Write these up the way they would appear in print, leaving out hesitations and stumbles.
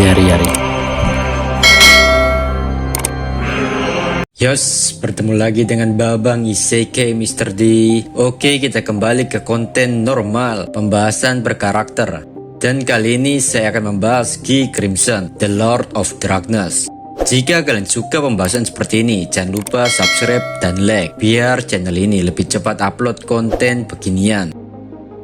hari-hari. Yos, bertemu lagi dengan Babang Isekai Mr. D. Oke, kita kembali ke konten normal, pembahasan berkarakter. Dan kali ini saya akan membahas Gi Crimson, The Lord of Darkness. Jika kalian suka pembahasan seperti ini, jangan lupa subscribe dan like, biar channel ini lebih cepat upload konten beginian.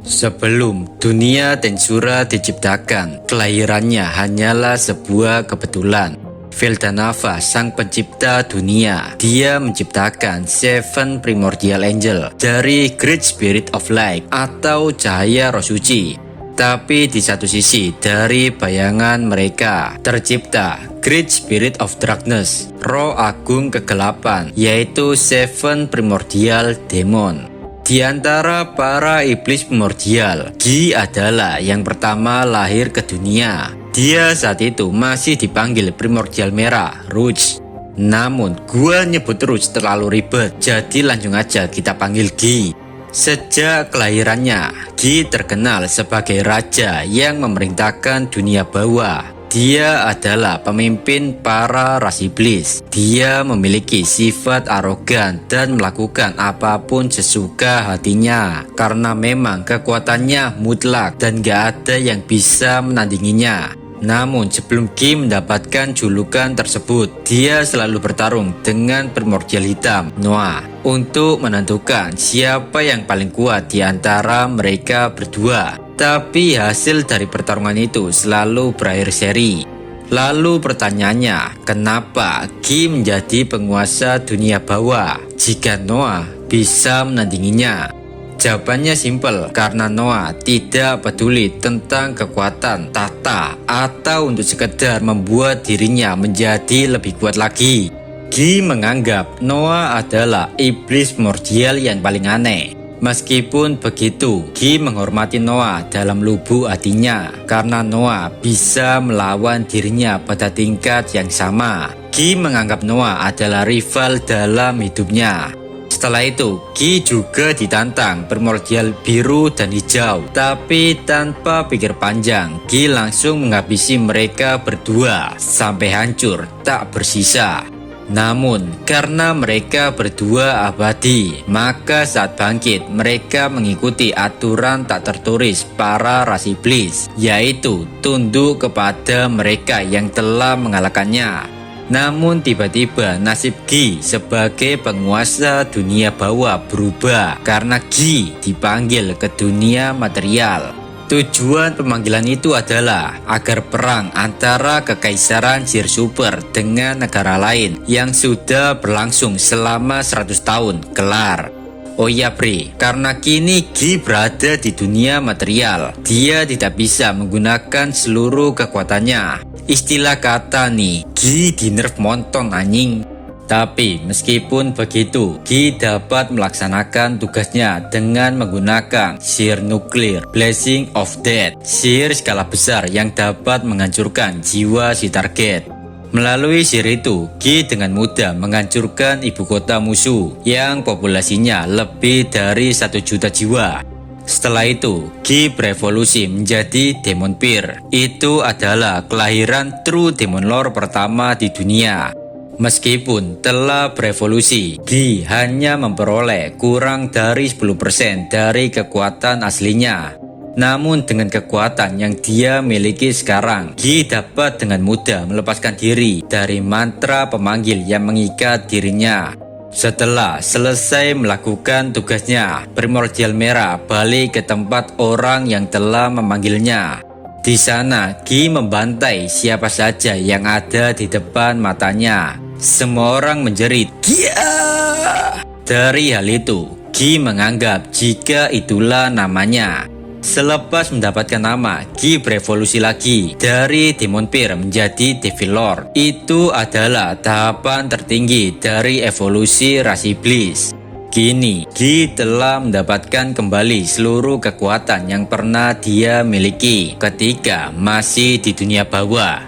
Sebelum dunia Tensura diciptakan, kelahirannya hanyalah sebuah kebetulan. Veldanava, sang pencipta dunia, dia menciptakan Seven Primordial Angel dari Great Spirit of Light atau cahaya roh suci. Tapi di satu sisi dari bayangan mereka tercipta Great Spirit of Darkness, roh agung kegelapan, yaitu Seven Primordial Demon. Di antara para iblis primordial, Gi adalah yang pertama lahir ke dunia. Dia saat itu masih dipanggil Primordial Merah, Rouge. Namun gua nyebut Rouge terlalu ribet, jadi langsung aja kita panggil Gi. Sejak kelahirannya, Gi terkenal sebagai raja yang memerintahkan dunia bawah. Dia adalah pemimpin para ras iblis. Dia memiliki sifat arogan dan melakukan apapun sesuka hatinya, karena memang kekuatannya mutlak dan gak ada yang bisa menandinginya. Namun sebelum Gi mendapatkan julukan tersebut, dia selalu bertarung dengan Primordial Hitam, Noah, untuk menentukan siapa yang paling kuat di antara mereka berdua. Tapi hasil dari pertarungan itu selalu berakhir seri. Lalu pertanyaannya, kenapa Gi menjadi penguasa dunia bawah jika Noah bisa menandinginya? Jawabannya simpel, karena Noah tidak peduli tentang kekuatan tahta atau untuk sekedar membuat dirinya menjadi lebih kuat lagi. Gi menganggap Noah adalah iblis primordial yang paling aneh. Meskipun begitu, Gi menghormati Noah dalam lubuk hatinya karena Noah bisa melawan dirinya pada tingkat yang sama. Gi menganggap Noah adalah rival dalam hidupnya. Setelah itu, Gi juga ditantang Primordial biru dan hijau. Tapi tanpa pikir panjang, Gi langsung menghabisi mereka berdua sampai hancur tak bersisa. Namun, karena mereka berdua abadi, maka saat bangkit mereka mengikuti aturan tak tertulis para ras iblis, yaitu tunduk kepada mereka yang telah mengalahkannya. Namun tiba-tiba nasib Gi sebagai penguasa dunia bawah berubah karena Gi dipanggil ke dunia material. Tujuan pemanggilan itu adalah agar perang antara Kekaisaran Gear Super dengan negara lain yang sudah berlangsung selama 100 tahun kelar. Oh iya Pri, karena kini Gi berada di dunia material, dia tidak bisa menggunakan seluruh kekuatannya. Istilah kata nih, Gi di nerf monton anjing. Tapi meskipun begitu, Gi dapat melaksanakan tugasnya dengan menggunakan sihir nuklir, Blessing of Death, sihir skala besar yang dapat menghancurkan jiwa si target. Melalui sihir itu, Gi dengan mudah menghancurkan ibu kota musuh yang populasinya lebih dari 1 juta jiwa. Setelah itu, Gi berevolusi menjadi Demon Peer. Itu adalah kelahiran True Demon Lord pertama di dunia. Meskipun telah berevolusi, Gi hanya memperoleh kurang dari 10% dari kekuatan aslinya. Namun dengan kekuatan yang dia miliki sekarang, Gi dapat dengan mudah melepaskan diri dari mantra pemanggil yang mengikat dirinya. Setelah selesai melakukan tugasnya, Primordial Merah balik ke tempat orang yang telah memanggilnya. Di sana, Gi membantai siapa saja yang ada di depan matanya. Semua orang menjerit, "Gia!" Dari hal itu, Gi menganggap jika itulah namanya. Selepas mendapatkan nama, Gi berevolusi lagi dari Demon Peer menjadi Devil Lord. Itu adalah tahapan tertinggi dari evolusi ras iblis. Kini, Gi telah mendapatkan kembali seluruh kekuatan yang pernah dia miliki ketika masih di dunia bawah.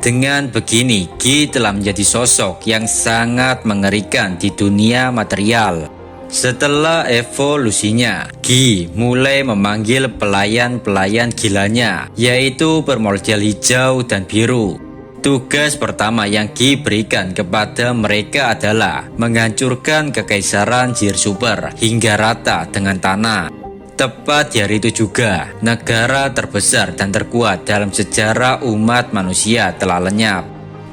Dengan begini, Gi telah menjadi sosok yang sangat mengerikan di dunia material. Setelah evolusinya, Gi mulai memanggil pelayan-pelayan gilanya, yaitu primordial hijau dan biru. Tugas pertama yang Gi berikan kepada mereka adalah menghancurkan kekaisaran Gear Super hingga rata dengan tanah. Tepat di hari itu juga, negara terbesar dan terkuat dalam sejarah umat manusia telah lenyap.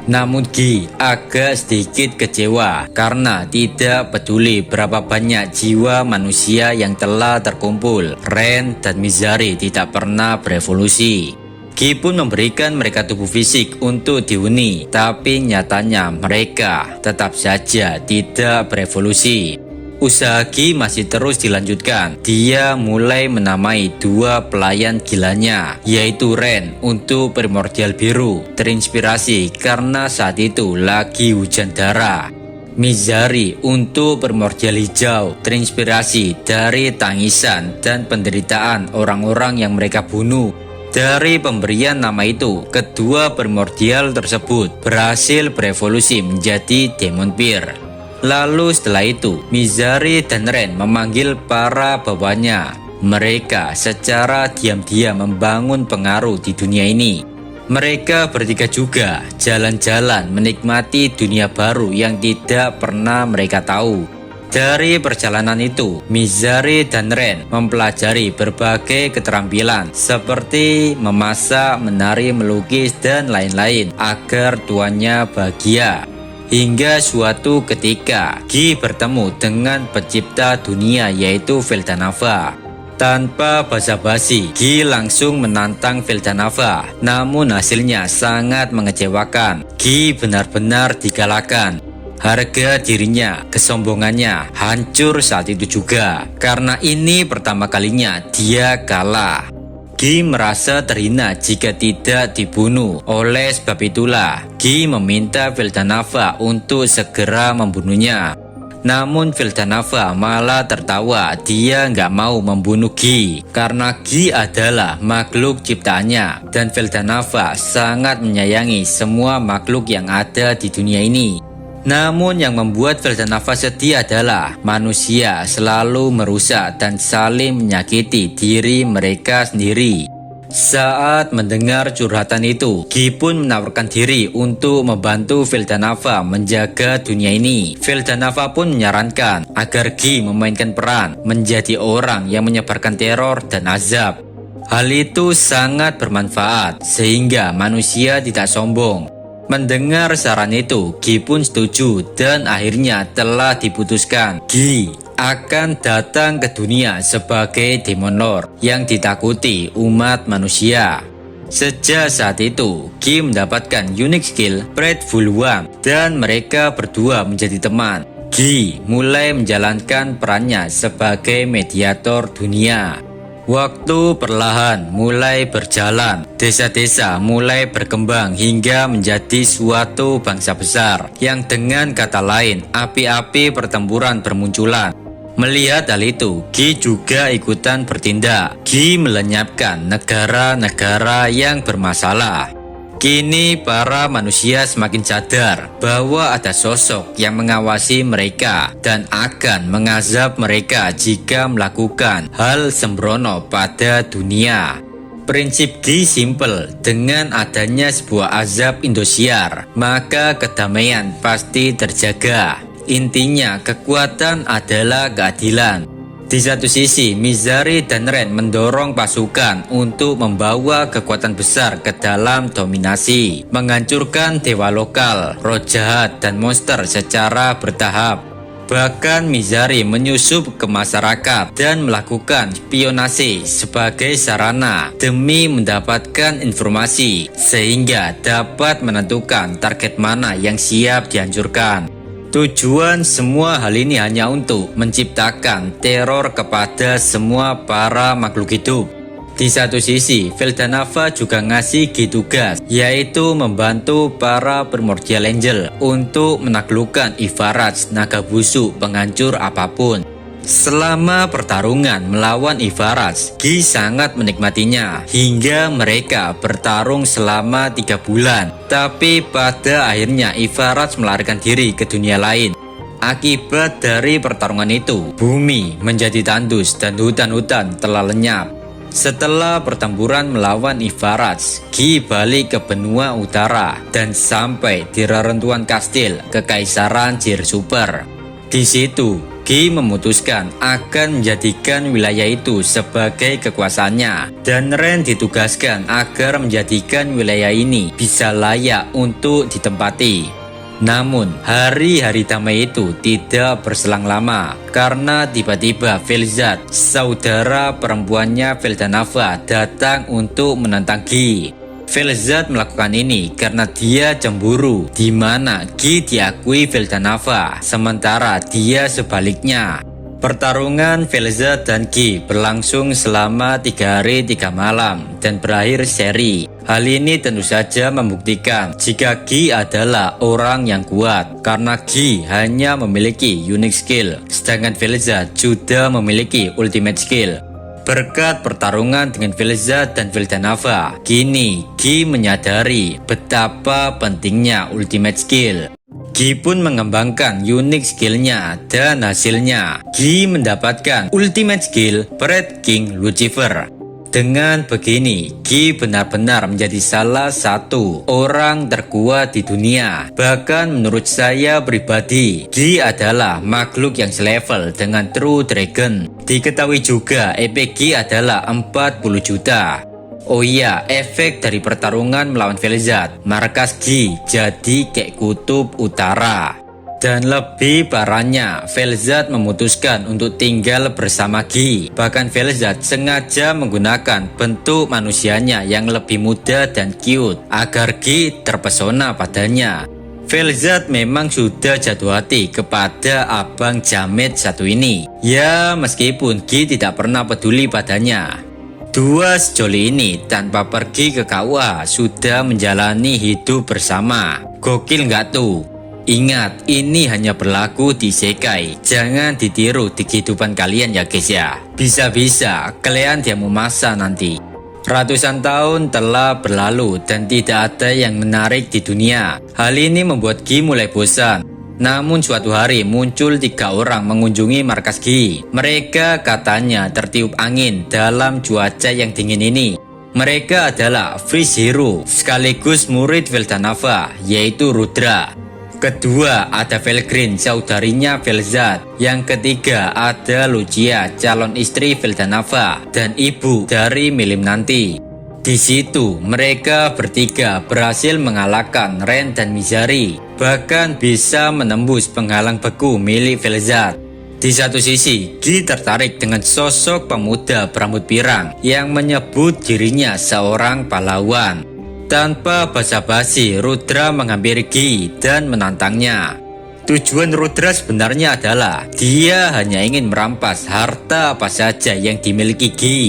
Namun Gi agak sedikit kecewa karena tidak peduli berapa banyak jiwa manusia yang telah terkumpul, Ren dan Mizari tidak pernah berevolusi. Gi pun memberikan mereka tubuh fisik untuk dihuni, tapi nyatanya mereka tetap saja tidak berevolusi. Usaha Gi masih terus dilanjutkan. Dia mulai menamai dua pelayan gilanya, yaitu Ren untuk primordial biru, terinspirasi karena saat itu lagi hujan darah. Mizari untuk primordial hijau, terinspirasi dari tangisan dan penderitaan orang-orang yang mereka bunuh. Dari pemberian nama itu, kedua primordial tersebut berhasil berevolusi menjadi Demon Peer. Lalu setelah itu, Mizari dan Ren memanggil para bawahnya. Mereka secara diam-diam membangun pengaruh di dunia ini. Mereka bertiga juga jalan-jalan menikmati dunia baru yang tidak pernah mereka tahu. Dari perjalanan itu, Mizari dan Ren mempelajari berbagai keterampilan seperti memasak, menari, melukis, dan lain-lain agar tuannya bahagia. Hingga suatu ketika, Gi bertemu dengan pencipta dunia yaitu Veldanava. Tanpa basa-basi, Gi langsung menantang Veldanava. Namun hasilnya sangat mengecewakan. Gi benar-benar dikalahkan. Harga dirinya, kesombongannya hancur saat itu juga. Karena ini pertama kalinya dia kalah. Gi merasa terhina jika tidak dibunuh. Oleh sebab itulah, Gi meminta Veldanava untuk segera membunuhnya. Namun Veldanava malah tertawa. Dia nggak mau membunuh Gi karena Gi adalah makhluk ciptaannya, dan Veldanava sangat menyayangi semua makhluk yang ada di dunia ini. Namun yang membuat Veldanava sedih adalah manusia selalu merusak dan saling menyakiti diri mereka sendiri. Saat mendengar curhatan itu, Gi pun menawarkan diri untuk membantu Veldanava menjaga dunia ini. Veldanava pun menyarankan agar Gi memainkan peran menjadi orang yang menyebarkan teror dan azab. Hal itu sangat bermanfaat sehingga manusia tidak sombong. Mendengar saran itu, Gi pun setuju dan akhirnya telah diputuskan. Gi akan datang ke dunia sebagai Demon Lord yang ditakuti umat manusia. Sejak saat itu, Gi mendapatkan unique skill Prideful One dan mereka berdua menjadi teman. Gi mulai menjalankan perannya sebagai mediator dunia. Waktu perlahan mulai berjalan, desa-desa mulai berkembang hingga menjadi suatu bangsa besar yang dengan kata lain, api-api pertempuran bermunculan. Melihat hal itu, Gi juga ikutan bertindak. Gi melenyapkan negara-negara yang bermasalah. Kini para manusia semakin sadar bahwa ada sosok yang mengawasi mereka dan akan mengazab mereka jika melakukan hal sembrono pada dunia. Prinsip Gi simple, dengan adanya sebuah azab Indosiar, maka kedamaian pasti terjaga. Intinya kekuatan adalah keadilan. Di satu sisi, Mizari dan Ren mendorong pasukan untuk membawa kekuatan besar ke dalam dominasi, menghancurkan dewa lokal, roh jahat, dan monster secara bertahap. Bahkan Mizari menyusup ke masyarakat dan melakukan spionase sebagai sarana demi mendapatkan informasi, sehingga dapat menentukan target mana yang siap dihancurkan. Tujuan semua hal ini hanya untuk menciptakan teror kepada semua para makhluk hidup. Di satu sisi, Veldanava juga ngasih Gi tugas, yaitu membantu para Primordial Angel untuk menaklukkan Ivaraj, naga busuk penghancur apapun. Selama pertarungan melawan Ivaraj, Gi sangat menikmatinya hingga mereka bertarung selama 3 bulan. Tapi pada akhirnya Ivaraj melarikan diri ke dunia lain. Akibat dari pertarungan itu, bumi menjadi tandus dan hutan-hutan telah lenyap. Setelah pertempuran melawan Ivaraj, Guy balik ke benua utara dan sampai di reruntuhan kastil Kekaisaran Jir Super. Di situ, Guy memutuskan akan menjadikan wilayah itu sebagai kekuasaannya, dan Ren ditugaskan agar menjadikan wilayah ini bisa layak untuk ditempati. Namun, hari-hari damai itu tidak berselang lama karena tiba-tiba Felizard, saudara perempuannya Veldanava, datang untuk menantang Guy. Felizard melakukan ini karena dia cemburu, di mana Guy diakui Veldanava, sementara dia sebaliknya. Pertarungan Felizard dan Guy berlangsung selama 3 hari 3 malam dan berakhir seri. Hal ini tentu saja membuktikan jika Guy adalah orang yang kuat, karena Guy hanya memiliki unique skill, sedangkan Felizard sudah memiliki ultimate skill. Berkat pertarungan dengan Felizard dan Veldanava, kini Guy menyadari betapa pentingnya ultimate skill. Guy pun mengembangkan unique skillnya, dan hasilnya Guy mendapatkan ultimate skill Bread King Lucifer. Dengan begini, Guy benar-benar menjadi salah satu orang terkuat di dunia. Bahkan menurut saya pribadi, Guy adalah makhluk yang selevel dengan True Dragon. Diketahui juga EP Guy adalah 40 juta. Oh iya, efek dari pertarungan melawan Felizard, markas Guy jadi kayak kutub utara. Dan lebih parahnya, Felizard memutuskan untuk tinggal bersama Guy. Bahkan Felizard sengaja menggunakan bentuk manusianya yang lebih muda dan cute agar Guy terpesona padanya. Felizard memang sudah jatuh hati kepada abang jamet satu ini. Ya, meskipun Guy tidak pernah peduli padanya. Dua sejoli ini tanpa pergi ke KUA sudah menjalani hidup bersama. Gokil nggak tuh? Ingat, ini hanya berlaku di isekai. Jangan ditiru di kehidupan kalian ya guys ya. Bisa-bisa kalian diamu masa nanti. Ratusan tahun telah berlalu dan tidak ada yang menarik di dunia. Hal ini membuat Guy mulai bosan. Namun suatu hari muncul 3 orang mengunjungi markas Guy. Mereka katanya tertiup angin dalam cuaca yang dingin ini. Mereka adalah Freeze Hero sekaligus murid Veldanava, yaitu Rudra. Kedua ada Felgrin, saudarinya Felizard. Yang ketiga ada Lucia, calon istri Veldanava dan ibu dari Milim nanti. Di situ mereka bertiga berhasil mengalahkan Ren dan Mizari, bahkan bisa menembus penghalang beku milik Felizard. Di satu sisi, Guy tertarik dengan sosok pemuda berambut pirang yang menyebut dirinya seorang pahlawan. Tanpa basa-basi, Rudra menghampiri Guy dan menantangnya. Tujuan Rudra sebenarnya adalah dia hanya ingin merampas harta apa saja yang dimiliki Guy.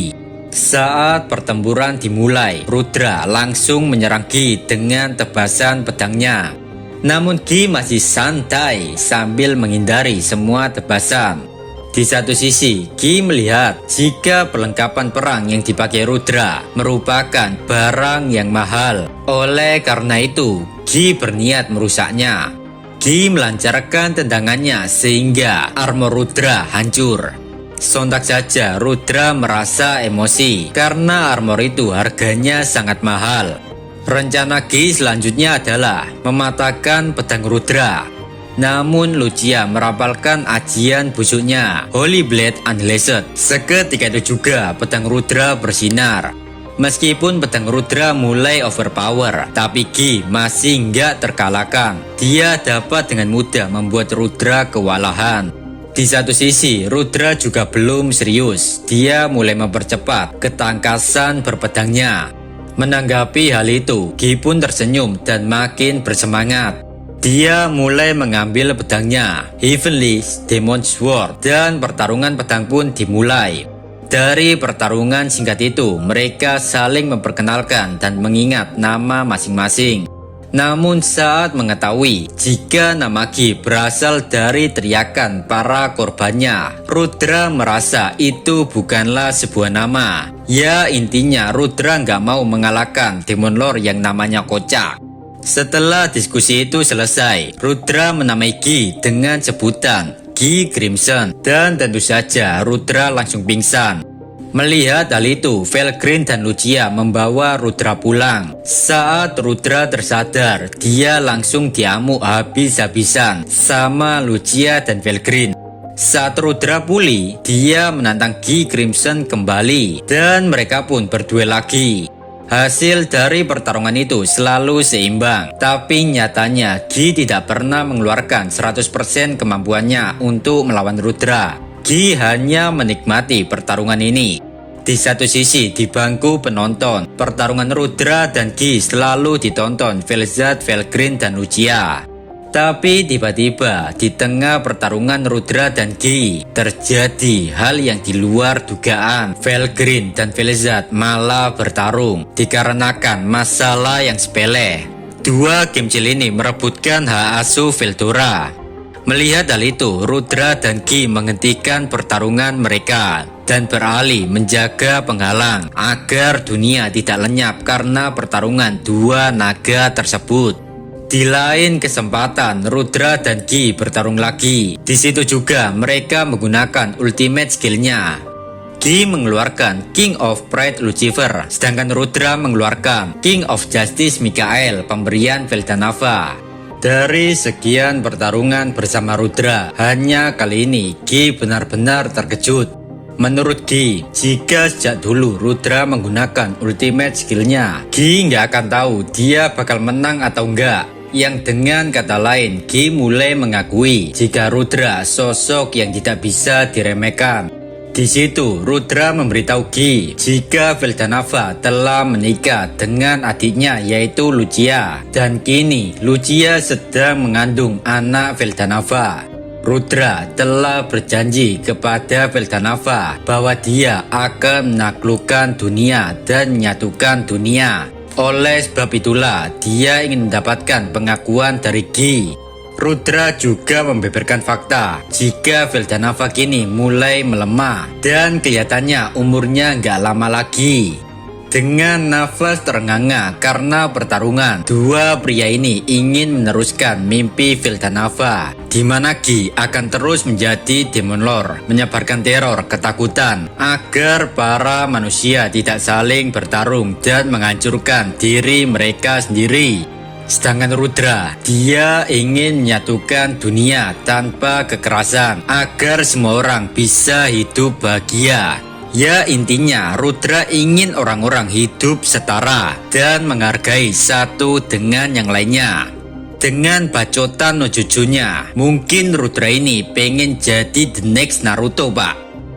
Saat pertempuran dimulai, Rudra langsung menyerang Guy dengan tebasan pedangnya. Namun Guy masih santai sambil menghindari semua tebasan. Di satu sisi, Guy melihat jika perlengkapan perang yang dipakai Rudra merupakan barang yang mahal. Oleh karena itu, Guy berniat merusaknya. Guy melancarkan tendangannya sehingga armor Rudra hancur. Sontak saja Rudra merasa emosi karena armor itu harganya sangat mahal. Rencana Guy selanjutnya adalah mematahkan pedang Rudra. Namun Lucia merapalkan ajian busuknya, Holy Blade Unleashed. Seketika itu juga pedang Rudra bersinar. Meskipun pedang Rudra mulai overpower, tapi Guy masih nggak terkalahkan. Dia dapat dengan mudah membuat Rudra kewalahan. Di satu sisi, Rudra juga belum serius. Dia mulai mempercepat ketangkasan berpedangnya. Menanggapi hal itu, Guy pun tersenyum dan makin bersemangat. Dia mulai mengambil pedangnya, Heavenly Demon Sword, dan pertarungan pedang pun dimulai. Dari pertarungan singkat itu, mereka saling memperkenalkan dan mengingat nama masing-masing. Namun saat mengetahui jika nama Guy berasal dari teriakan para korbannya, Rudra merasa itu bukanlah sebuah nama. Ya intinya Rudra nggak mau mengalahkan Demon Lord yang namanya kocak. Setelah diskusi itu selesai, Rudra menamai Gi dengan sebutan Gi Crimson, dan tentu saja Rudra langsung pingsan. Melihat hal itu, Felgreen dan Lucia membawa Rudra pulang. Saat Rudra tersadar, dia langsung diamuk habis-habisan sama Lucia dan Felgreen. Saat Rudra pulih, dia menantang Gi Crimson kembali dan mereka pun berduel lagi. Hasil dari pertarungan itu selalu seimbang, tapi nyatanya Gi tidak pernah mengeluarkan 100% kemampuannya untuk melawan Rudra. Gi hanya menikmati pertarungan ini. Di satu sisi di bangku penonton, pertarungan Rudra dan Gi selalu ditonton Velzat, Felgreen, dan Lucia. Tapi tiba-tiba di tengah pertarungan Rudra dan Gi terjadi hal yang di luar dugaan. Felgreen dan Velzat malah bertarung dikarenakan masalah yang sepele. Dua kimcil ini merebutkan hak asuh Veldora. Melihat hal itu, Rudra dan Gi menghentikan pertarungan mereka dan beralih menjaga penghalang agar dunia tidak lenyap karena pertarungan dua naga tersebut. Di lain kesempatan, Rudra dan Gi bertarung lagi. Di situ juga mereka menggunakan ultimate skillnya. Gi mengeluarkan King of Pride Lucifer, sedangkan Rudra mengeluarkan King of Justice Mikael, pemberian Veldanava. Dari sekian pertarungan bersama Rudra, hanya kali ini Gi benar-benar terkejut. Menurut Gi, jika sejak dulu Rudra menggunakan ultimate skillnya, Gi nggak akan tahu dia bakal menang atau enggak. Yang dengan kata lain, Gi mulai mengakui jika Rudra sosok yang tidak bisa diremehkan. Di situ, Rudra memberitahu Gi jika Veldanava telah menikah dengan adiknya yaitu Lucia. Dan kini, Lucia sedang mengandung anak Veldanava. Rudra telah berjanji kepada Veldanava bahwa dia akan menaklukkan dunia dan menyatukan dunia. Oleh sebab itulah dia ingin mendapatkan pengakuan dari Gi. Rudra juga membeberkan fakta jika Veldanava kini mulai melemah dan kelihatannya umurnya nggak lama lagi. Dengan nafas terenganga karena pertarungan, dua pria ini ingin meneruskan mimpi Veldanava, di mana Gi akan terus menjadi Demon Lord, menyebarkan teror ketakutan agar para manusia tidak saling bertarung dan menghancurkan diri mereka sendiri. Sedangkan Rudra, dia ingin menyatukan dunia tanpa kekerasan agar semua orang bisa hidup bahagia. Ya, intinya Rudra ingin orang-orang hidup setara dan menghargai satu dengan yang lainnya. Dengan bacotan no Jujunya, mungkin Rudra ini pengen jadi the next Naruto, Pak.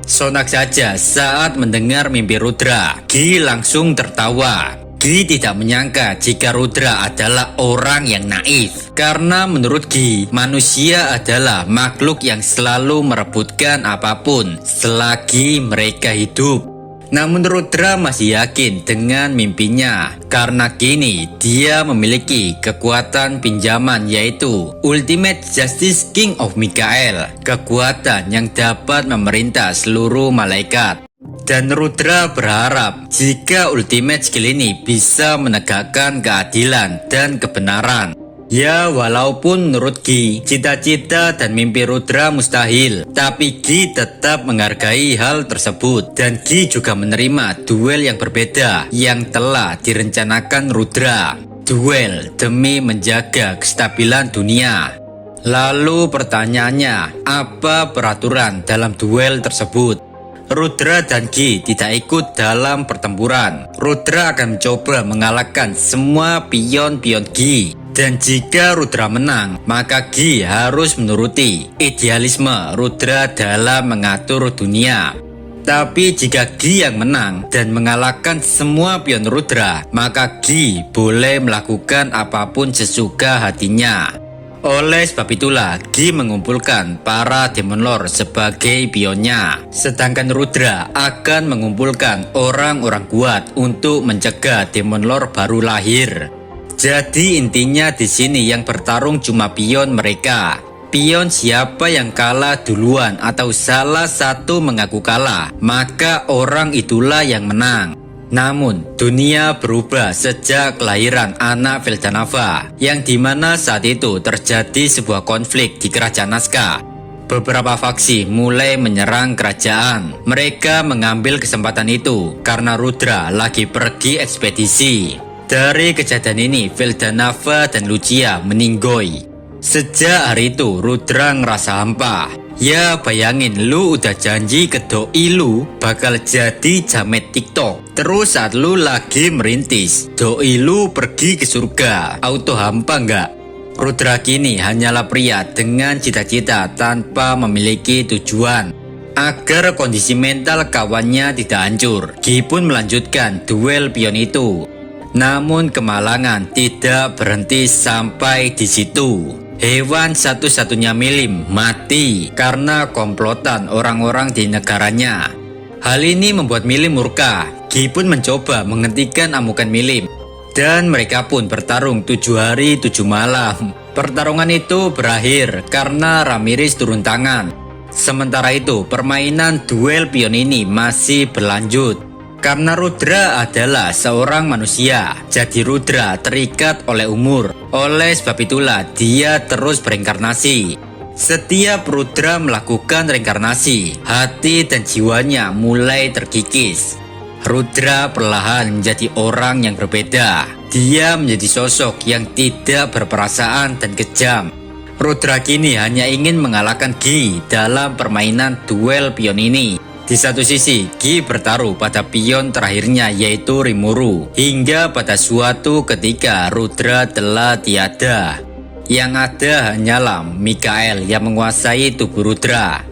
Sontak saja saat mendengar mimpi Rudra, Gi langsung tertawa. Gi tidak menyangka jika Rudra adalah orang yang naif. Karena menurut Gi, manusia adalah makhluk yang selalu merebutkan apapun selagi mereka hidup. Namun Rudra masih yakin dengan mimpinya karena kini dia memiliki kekuatan pinjaman yaitu Ultimate Justice King of Mikael, kekuatan yang dapat memerintah seluruh malaikat. Dan Rudra berharap jika ultimate skill ini bisa menegakkan keadilan dan kebenaran. Ya, walaupun menurut Gi, cita-cita dan mimpi Rudra mustahil, tapi Gi tetap menghargai hal tersebut. Dan Gi juga menerima duel yang berbeda yang telah direncanakan Rudra. Duel demi menjaga kestabilan dunia. Lalu pertanyaannya, apa peraturan dalam duel tersebut? Rudra dan Gi tidak ikut dalam pertempuran. Rudra akan mencoba mengalahkan semua pion-pion Gi. Dan jika Rudra menang, maka Gi harus menuruti idealisme Rudra dalam mengatur dunia. Tapi jika Gi yang menang dan mengalahkan semua pion Rudra, maka Gi boleh melakukan apapun sesuka hatinya. Oleh sebab itulah Gi mengumpulkan para Demon Lord sebagai pionnya. Sedangkan Rudra akan mengumpulkan orang-orang kuat untuk mencegah Demon Lord baru lahir. Jadi intinya di sini yang bertarung cuma pion mereka. Pion siapa yang kalah duluan atau salah satu mengaku kalah, maka orang itulah yang menang. Namun, dunia berubah sejak kelahiran anak Veldanava, yang dimana saat itu terjadi sebuah konflik di kerajaan Nazca. Beberapa faksi mulai menyerang kerajaan. Mereka mengambil kesempatan itu karena Rudra lagi pergi ekspedisi. Dari kejadian ini, Veldanava dan Lucia meninggoy. Sejak hari itu, Rudra ngerasa hampa. Ya bayangin, lu udah janji ke doi lu bakal jadi jamet TikTok. Terus saat lu lagi merintis, doi lu pergi ke surga. Auto hampa nggak? Rudra kini hanyalah pria dengan cita-cita tanpa memiliki tujuan. Agar kondisi mental kawannya tidak hancur, Gi pun melanjutkan duel pion itu. Namun kemalangan tidak berhenti sampai di situ. Hewan satu-satunya Milim mati karena komplotan orang-orang di negaranya. Hal ini membuat Milim murka. Gi pun mencoba menghentikan amukan Milim. Dan mereka pun bertarung 7 hari 7 malam. Pertarungan itu berakhir karena Ramirez turun tangan. Sementara itu, permainan duel pion ini masih berlanjut. Karena Rudra adalah seorang manusia, jadi Rudra terikat oleh umur. Oleh sebab itulah dia terus bereinkarnasi. Setiap Rudra melakukan reinkarnasi, hati dan jiwanya mulai terkikis. Rudra perlahan menjadi orang yang berbeda. Dia menjadi sosok yang tidak berperasaan dan kejam. Rudra kini hanya ingin mengalahkan Gi dalam permainan duel pion ini. Di satu sisi, Gi bertaruh pada pion terakhirnya yaitu Rimuru. Hingga pada suatu ketika Rudra telah tiada. Yang ada hanyalah Mikael yang menguasai tubuh Rudra.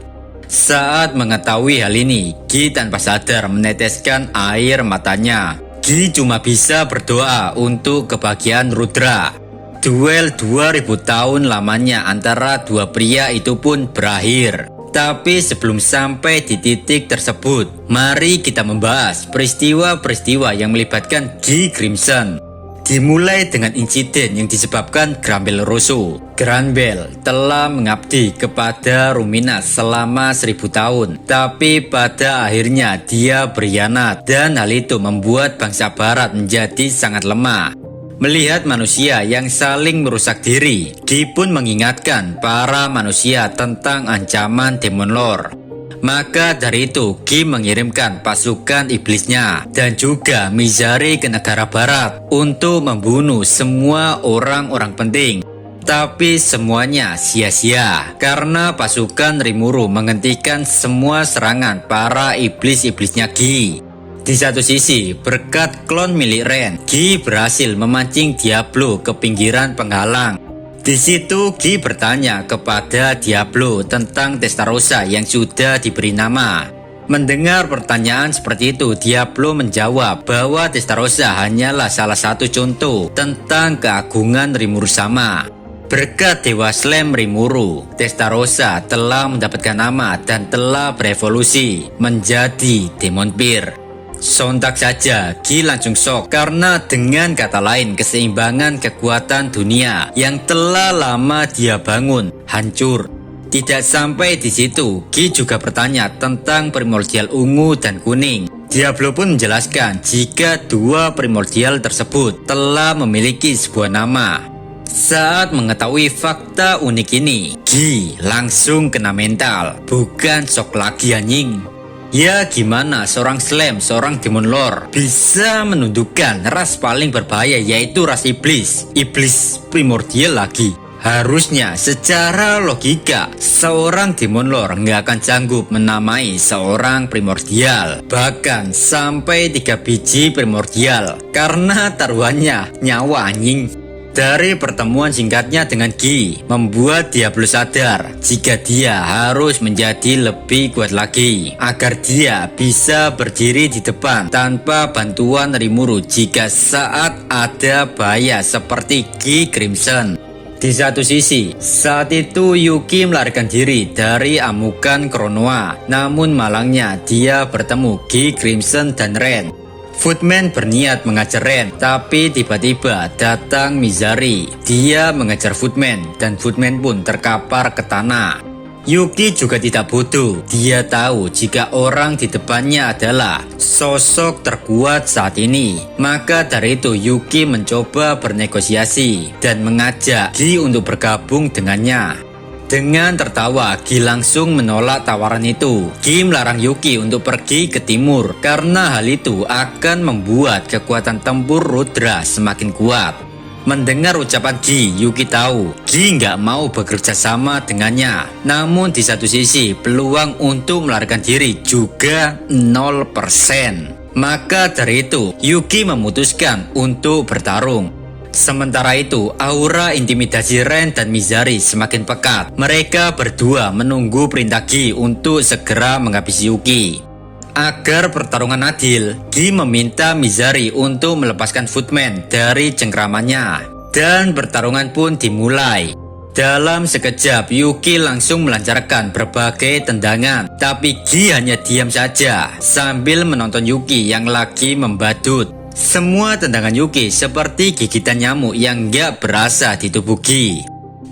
Saat mengetahui hal ini, Gi tanpa sadar meneteskan air matanya. Gi cuma bisa berdoa untuk kebahagiaan Rudra. Duel 2000 tahun lamanya antara dua pria itu pun berakhir. Tapi sebelum sampai di titik tersebut, mari kita membahas peristiwa-peristiwa yang melibatkan Gi Crimson. Dimulai dengan insiden yang disebabkan Granbel Rosso. Granbel telah mengabdi kepada Rumina selama 1000 tahun. Tapi pada akhirnya dia berkhianat dan hal itu membuat bangsa barat menjadi sangat lemah. Melihat manusia yang saling merusak diri, Gi pun mengingatkan para manusia tentang ancaman Demon Lord. Maka dari itu, Gi mengirimkan pasukan iblisnya dan juga Mizari ke negara barat untuk membunuh semua orang-orang penting. Tapi semuanya sia-sia karena pasukan Rimuru menghentikan semua serangan para iblis-iblisnya Gi. Di satu sisi, berkat klon milik Ren, Gi berhasil memancing Diablo ke pinggiran penghalang. Di situ Gi bertanya kepada Diablo tentang Testarossa yang sudah diberi nama. Mendengar pertanyaan seperti itu, Diablo menjawab bahwa Testarossa hanyalah salah satu contoh tentang keagungan Rimuru sama. Berkat Dewa Slime Rimuru, Testarossa telah mendapatkan nama dan telah berevolusi menjadi Demon Peer. Sontak saja Gi langsung shock karena dengan kata lain keseimbangan kekuatan dunia yang telah lama dia bangun hancur. Tidak sampai di situ, Gi juga bertanya tentang primordial ungu dan kuning. Diablo pun menjelaskan jika dua primordial tersebut telah memiliki sebuah nama. Saat mengetahui fakta unik ini, Gi langsung kena mental. Bukan shock lagi anjing. Ya gimana seorang Slime, seorang Demon Lord bisa menundukkan ras paling berbahaya yaitu ras iblis. Iblis primordial lagi. Harusnya secara logika seorang Demon Lord nggak akan sanggup menamai seorang primordial. Bahkan sampai 3 biji primordial karena taruhannya nyawa anjing. Dari pertemuan singkatnya dengan Gi, membuat Diablo sadar jika dia harus menjadi lebih kuat lagi agar dia bisa berdiri di depan tanpa bantuan Rimuru jika saat ada bahaya seperti Gi Crimson. Di satu sisi, saat itu Yuki melarikan diri dari amukan Kronoa, namun malangnya dia bertemu Gi Crimson dan Ren. Footman berniat mengajar Ren, tapi tiba-tiba datang Mizari. Dia mengejar Footman dan Footman pun terkapar ke tanah. Yuki juga tidak bodoh. Dia tahu jika orang di depannya adalah sosok terkuat saat ini. Maka dari itu Yuki mencoba bernegosiasi dan mengajak Gi untuk bergabung dengannya. Dengan tertawa, Gi langsung menolak tawaran itu. Gi melarang Yuki untuk pergi ke timur karena hal itu akan membuat kekuatan tempur Rudra semakin kuat. Mendengar ucapan Gi, Yuki tahu Gi nggak mau bekerja sama dengannya. Namun di satu sisi, peluang untuk melarikan diri juga 0%. Maka dari itu, Yuki memutuskan untuk bertarung. Sementara itu, aura intimidasi Ren dan Mizari semakin pekat. Mereka berdua menunggu perintah Gi untuk segera menghabisi Yuki. Agar pertarungan adil, Gi meminta Mizari untuk melepaskan Footman dari cengkramannya. Dan pertarungan pun dimulai. Dalam sekejap, Yuki langsung melancarkan berbagai tendangan. Tapi Gi hanya diam saja sambil menonton Yuki yang lagi membadut. Semua tendangan Yuki seperti gigitan nyamuk yang gak berasa di tubuh Gi.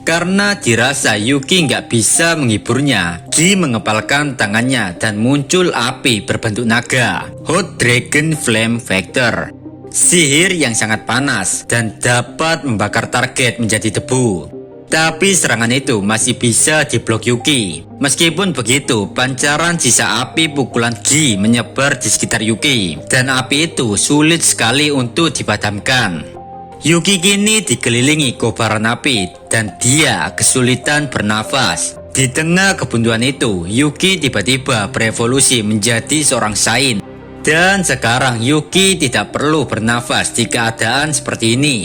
Karena dirasa Yuki gak bisa menghiburnya, Gi mengepalkan tangannya dan muncul api berbentuk naga, Hot Dragon Flame Vector. Sihir yang sangat panas dan dapat membakar target menjadi debu. Tapi serangan itu masih bisa diblok Yuki. Meskipun begitu, pancaran sisa api pukulan Gi menyebar di sekitar Yuki. Dan api itu sulit sekali untuk dipadamkan. Yuki kini dikelilingi kobaran api dan dia kesulitan bernafas. Di tengah kebuntuan itu, Yuki tiba-tiba berevolusi menjadi seorang Sain. Dan sekarang Yuki tidak perlu bernafas di keadaan seperti ini.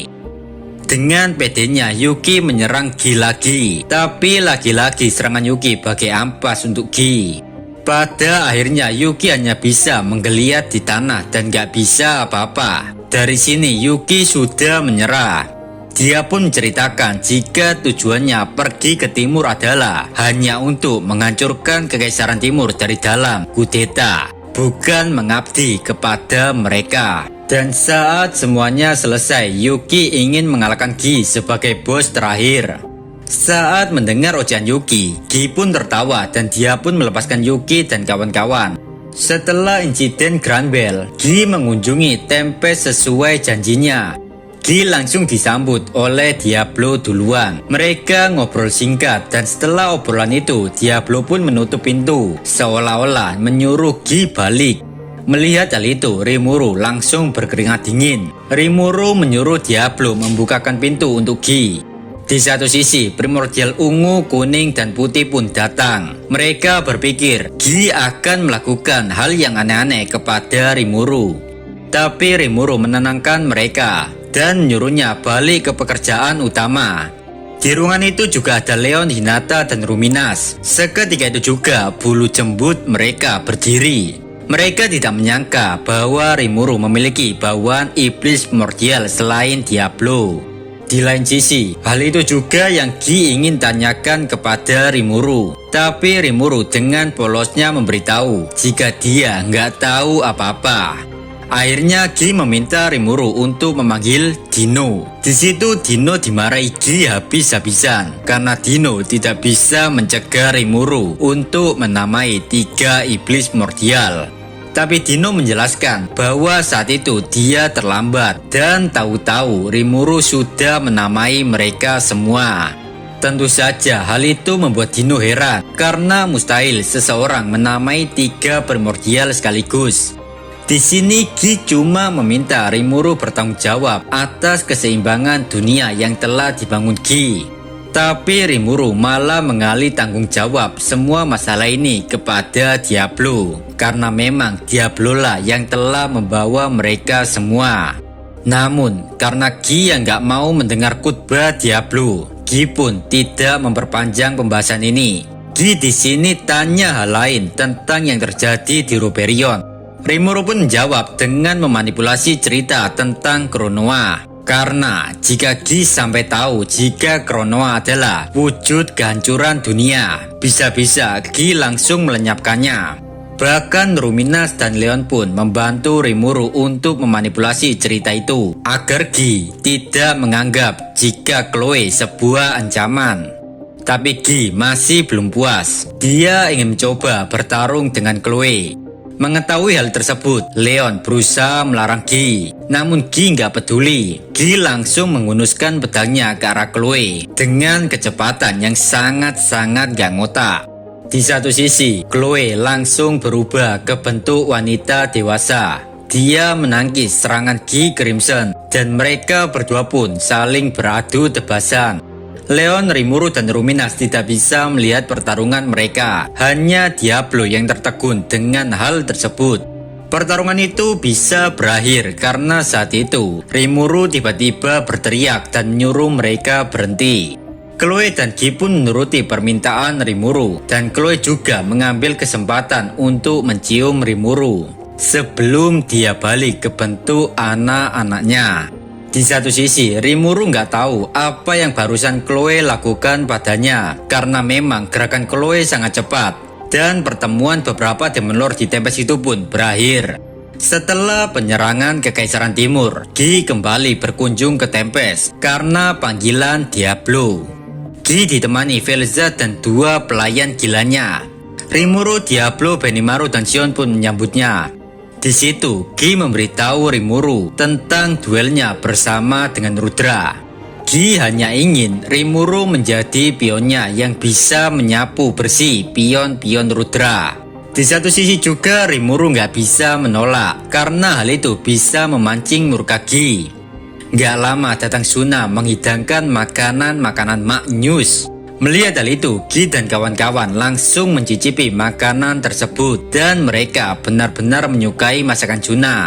Dengan pedenya Yuki menyerang Gi lagi. Tapi lagi-lagi serangan Yuki bagai ampas untuk Gi. Pada akhirnya Yuki hanya bisa menggeliat di tanah dan gak bisa apa-apa. Dari sini Yuki sudah menyerah. Dia pun menceritakan jika tujuannya pergi ke timur adalah hanya untuk menghancurkan kekaisaran timur dari dalam kudeta, bukan mengabdi kepada mereka. Dan saat semuanya selesai, Yuki ingin mengalahkan Gi sebagai bos terakhir. Saat mendengar ocehan Yuki, Gi pun tertawa dan dia pun melepaskan Yuki dan kawan-kawan. Setelah insiden Grand Bell, Gi mengunjungi Tempest sesuai janjinya. Gi langsung disambut oleh Diablo duluan. Mereka ngobrol singkat dan setelah obrolan itu, Diablo pun menutup pintu, seolah-olah menyuruh Gi balik. Melihat hal itu, Rimuru langsung berkeringat dingin. Rimuru menyuruh Diablo membukakan pintu untuk Gi. Di satu sisi, primordial ungu, kuning, dan putih pun datang. Mereka berpikir Gi akan melakukan hal yang aneh-aneh kepada Rimuru. Tapi Rimuru menenangkan mereka dan menyuruhnya balik ke pekerjaan utama. Di ruangan itu juga ada Leon, Hinata, dan Ruminas. Seketika itu juga bulu jembut mereka berdiri. Mereka tidak menyangka bahwa Rimuru memiliki bawaan iblis primordial selain Diablo. Di lain sisi, hal itu juga yang Gi ingin tanyakan kepada Rimuru. Tapi Rimuru dengan polosnya memberitahu jika dia nggak tahu apa-apa. Akhirnya Gi meminta Rimuru untuk memanggil Dino. Di situ Dino dimarahi Gi habis-habisan karena Dino tidak bisa mencegah Rimuru untuk menamai 3 iblis primordial. Tapi Dino menjelaskan bahwa saat itu dia terlambat dan tahu-tahu Rimuru sudah menamai mereka semua. Tentu saja hal itu membuat Dino heran karena mustahil seseorang menamai 3 primordial sekaligus. Di sini Gi cuma meminta Rimuru bertanggung jawab atas keseimbangan dunia yang telah dibangun Gi. Tapi Rimuru malah mengalih tanggung jawab semua masalah ini kepada Diablo. Karena memang Diablo lah yang telah membawa mereka semua. Namun karena Gi yang gak mau mendengar khutbah Diablo, Gi pun tidak memperpanjang pembahasan ini. Gi di sini tanya hal lain tentang yang terjadi di Ruberion. Rimuru pun menjawab dengan memanipulasi cerita tentang Kronoa. Karena jika Gi sampai tahu jika Kronoa adalah wujud kehancuran dunia, bisa-bisa Gi langsung melenyapkannya. Bahkan Ruminas dan Leon pun membantu Rimuru untuk memanipulasi cerita itu agar Gi tidak menganggap jika Chloe sebuah ancaman. Tapi Gi masih belum puas. Dia ingin mencoba bertarung dengan Chloe. Mengetahui hal tersebut, Leon berusaha melarang Gi. Namun Gi nggak peduli. Gi langsung mengunuskan pedangnya ke arah Chloe dengan kecepatan yang sangat-sangat gak ngotak. Di satu sisi, Chloe langsung berubah ke bentuk wanita dewasa. Dia menangkis serangan Gi Crimson dan mereka berdua pun saling beradu tebasan. Leon, Rimuru, dan Ruminas tidak bisa melihat pertarungan mereka. Hanya Diablo yang tertegun dengan hal tersebut. Pertarungan itu bisa berakhir karena saat itu Rimuru tiba-tiba berteriak dan menyuruh mereka berhenti. Chloe dan Gi pun menuruti permintaan Rimuru, dan Chloe juga mengambil kesempatan untuk mencium Rimuru sebelum dia balik ke bentuk anak-anaknya. Di satu sisi, Rimuru nggak tahu apa yang barusan Chloe lakukan padanya karena memang gerakan Chloe sangat cepat dan pertemuan beberapa Demon Lord di Tempest itu pun berakhir. Setelah penyerangan Kekaisaran Timur, Gi kembali berkunjung ke Tempest karena panggilan Diablo. Gi ditemani Vel'Zad dan dua pelayan gilanya. Rimuru, Diablo, Benimaru, dan Xion pun menyambutnya. Di situ, Gi memberitahu Rimuru tentang duelnya bersama dengan Rudra. Gi hanya ingin Rimuru menjadi pionnya yang bisa menyapu bersih pion-pion Rudra. Di satu sisi juga Rimuru nggak bisa menolak karena hal itu bisa memancing murka Gi. Nggak lama datang Suna menghidangkan makanan-makanan maknyus. Melihat hal itu, Gi dan kawan-kawan langsung mencicipi makanan tersebut dan mereka benar-benar menyukai masakan Suna.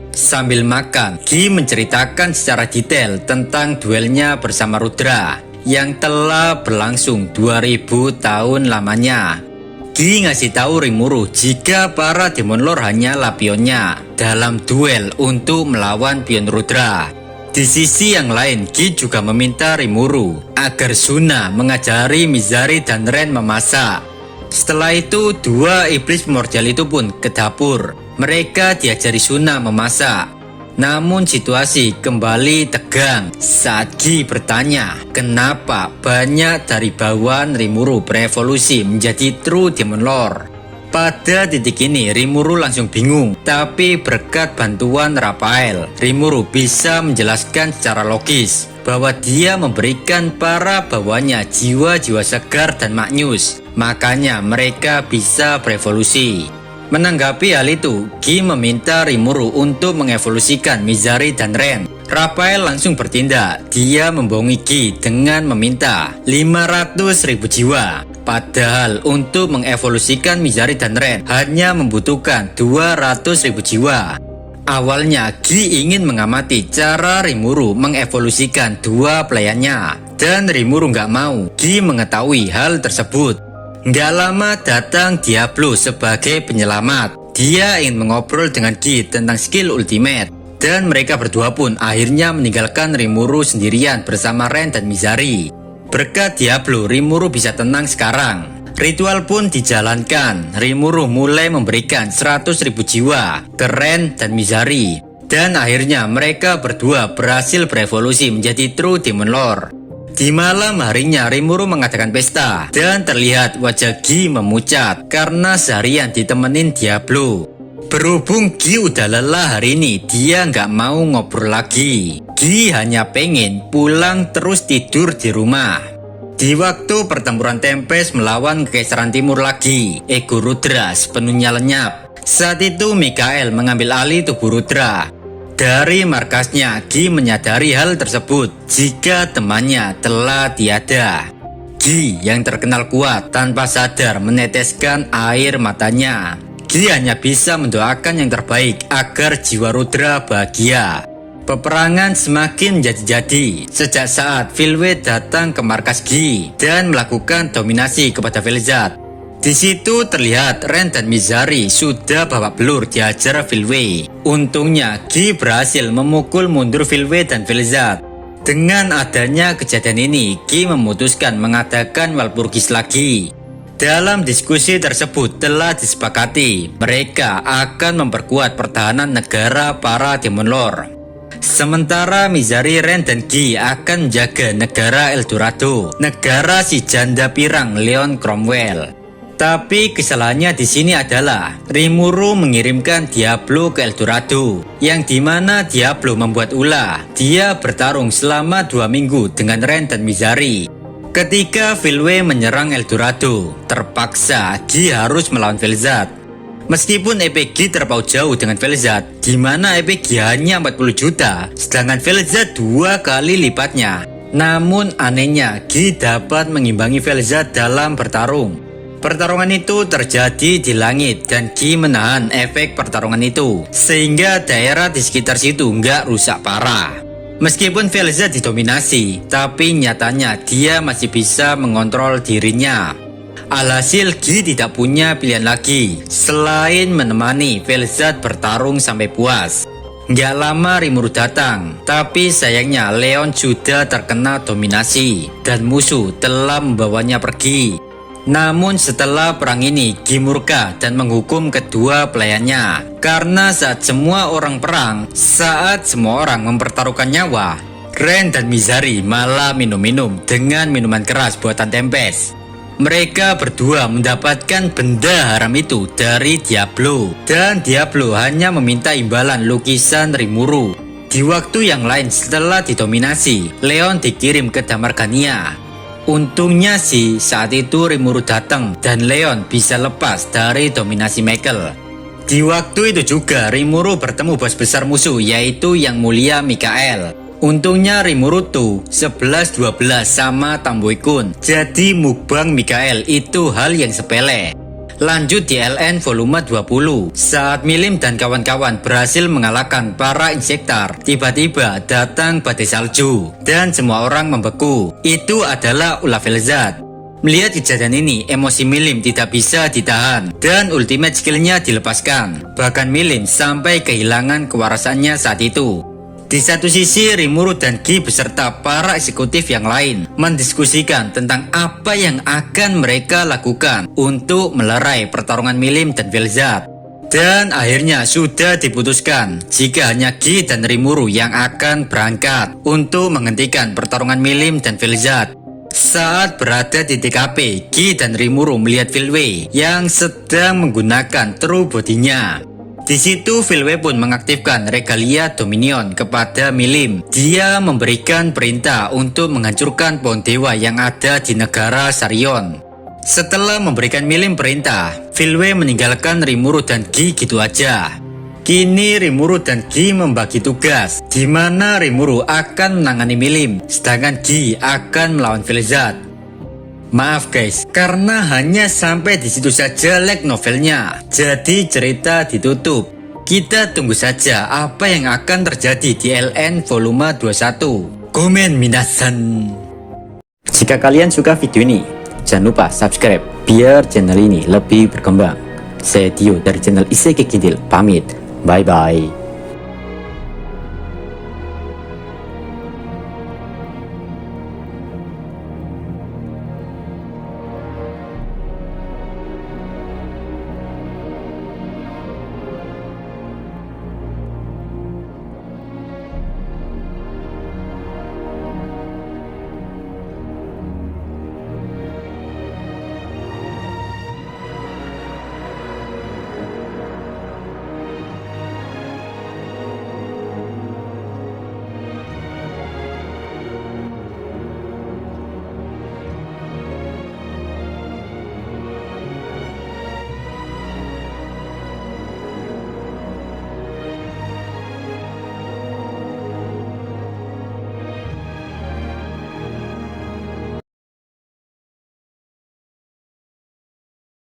Sambil makan, Gi menceritakan secara detail tentang duelnya bersama Rudra yang telah berlangsung 2000 tahun lamanya. Gi ngasih tahu Rimuru jika para Demon Lord hanyalah pionnya dalam duel untuk melawan pion Rudra. Di sisi yang lain, Gi juga meminta Rimuru agar Suna mengajari Mizari dan Ren memasak. Setelah itu, dua iblis primordial itu pun ke dapur. Mereka diajari Suna memasak. Namun situasi kembali tegang saat Gi bertanya kenapa banyak dari bawahan Rimuru berevolusi menjadi True Demon Lord. Pada titik ini Rimuru langsung bingung, tapi berkat bantuan Raphael, Rimuru bisa menjelaskan secara logis bahwa dia memberikan para bawahnya jiwa-jiwa segar dan maknyus, makanya mereka bisa berevolusi. Menanggapi hal itu, Gi meminta Rimuru untuk mengevolusikan Mizari dan Ren. Raphael langsung bertindak, dia membohongi Gi dengan meminta 500.000 jiwa. Padahal untuk mengevolusikan Mizari dan Ren hanya membutuhkan 200.000 jiwa. Awalnya Gi ingin mengamati cara Rimuru mengevolusikan dua pelayannya, dan Rimuru nggak mau. Gi mengetahui hal tersebut. Nggak lama datang Diablo sebagai penyelamat. Dia ingin mengobrol dengan Gi tentang skill ultimate, dan mereka berdua pun akhirnya meninggalkan Rimuru sendirian bersama Ren dan Mizari. Berkat Diablo, Rimuru bisa tenang sekarang. Ritual pun dijalankan. Rimuru mulai memberikan 100.000 jiwa ke Ren dan Mizari. Dan akhirnya mereka berdua berhasil berevolusi menjadi True Demon Lord. Di malam harinya Rimuru mengadakan pesta. Dan terlihat wajah Gi memucat karena seharian ditemenin Diablo. Berhubung Gi udah lelah hari ini, dia nggak mau ngobrol lagi. Gi hanya pengen pulang terus tidur di rumah. Di waktu pertempuran Tempest melawan Kekaisaran Timur lagi, ego Rudra sepenuhnya lenyap. Saat itu Mikael mengambil alih tubuh Rudra. Dari markasnya, Gi menyadari hal tersebut jika temannya telah tiada. Gi yang terkenal kuat tanpa sadar meneteskan air matanya. Gi hanya bisa mendoakan yang terbaik agar jiwa Rudra bahagia. Peperangan semakin menjadi-jadi sejak saat Filwe datang ke markas Gi dan melakukan dominasi kepada Vel'Zad. Di situ terlihat Ren dan Mizari sudah babak belur diajar Filwe. Untungnya Gi berhasil memukul mundur Filwe dan Vel'Zad. Dengan adanya kejadian ini, Gi memutuskan mengadakan Walpurgis lagi. Dalam diskusi tersebut telah disepakati mereka akan memperkuat pertahanan negara para Demon Lord. Sementara Mizari, Ren, dan Gi akan menjaga negara Eldorado, negara si janda pirang Leon Cromwell. Tapi kesalahannya di sini adalah Rimuru mengirimkan Diablo ke Eldorado, yang dimana Diablo membuat ulah. Dia bertarung selama 2 minggu dengan Ren dan Mizari. Ketika Filwe menyerang Eldorado, terpaksa Gi harus melawan Vel'Zad. Meskipun EP Gi terpaut jauh dengan Vel'Zad, di mana EP Gi hanya 40 juta, sedangkan Vel'Zad 2 kali lipatnya. Namun anehnya, Gi dapat mengimbangi Vel'Zad dalam bertarung. Pertarungan itu terjadi di langit dan Gi menahan efek pertarungan itu, sehingga daerah di sekitar situ nggak rusak parah. Meskipun Vel'Zad didominasi, tapi nyatanya dia masih bisa mengontrol dirinya. Alhasil Gi tidak punya pilihan lagi selain menemani Vel'Zad bertarung sampai puas. Nggak lama Rimuru datang, tapi sayangnya Leon sudah terkena dominasi dan musuh telah membawanya pergi. Namun setelah perang ini, Gi murka dan menghukum kedua pelayannya. Karena saat semua orang perang, saat semua orang mempertaruhkan nyawa, Ren dan Mizari malah minum-minum dengan minuman keras buatan Tempest. Mereka berdua mendapatkan benda haram itu dari Diablo, dan Diablo hanya meminta imbalan lukisan Rimuru. Di waktu yang lain setelah didominasi, Leon dikirim ke Damargania. Untungnya sih saat itu Rimuru datang dan Leon bisa lepas dari dominasi Michael. Di waktu itu juga Rimuru bertemu bos besar musuh, yaitu Yang Mulia Mikael. Untungnya Rimuru tuh 11-12 sama Tamboy-kun, jadi mukbang Mikael itu hal yang sepele. Lanjut di LN volume 20, saat Milim dan kawan-kawan berhasil mengalahkan para insektar, tiba-tiba datang badai salju dan semua orang membeku. Itu adalah ulah Vel'Zad. Melihat kejadian ini, emosi Milim tidak bisa ditahan dan ultimate skillnya dilepaskan. Bahkan Milim sampai kehilangan kewarasannya saat itu. Di satu sisi, Rimuru dan Gi beserta para eksekutif yang lain mendiskusikan tentang apa yang akan mereka lakukan untuk melerai pertarungan Milim dan Vel'Zad. Dan akhirnya sudah diputuskan jika hanya Gi dan Rimuru yang akan berangkat untuk menghentikan pertarungan Milim dan Vel'Zad. Saat berada di TKP, Gi dan Rimuru melihat Filwe yang sedang menggunakan true body-nya. Di situ Filwe pun mengaktifkan Regalia Dominion kepada Milim. Dia memberikan perintah untuk menghancurkan pohon dewa yang ada di negara Sarion. Setelah memberikan Milim perintah, Filwe meninggalkan Rimuru dan Gi gitu aja. Kini Rimuru dan Gi membagi tugas, di mana Rimuru akan menangani Milim, sedangkan Gi akan melawan Vel'Zad. Maaf guys, karena hanya sampai di situ saja lag novelnya, jadi cerita ditutup. Kita tunggu saja apa yang akan terjadi di LN volume 21. Komen minasan. Jika kalian suka video ini, jangan lupa subscribe biar channel ini lebih berkembang. Saya Tio dari channel Isekai Kidil pamit. Bye bye.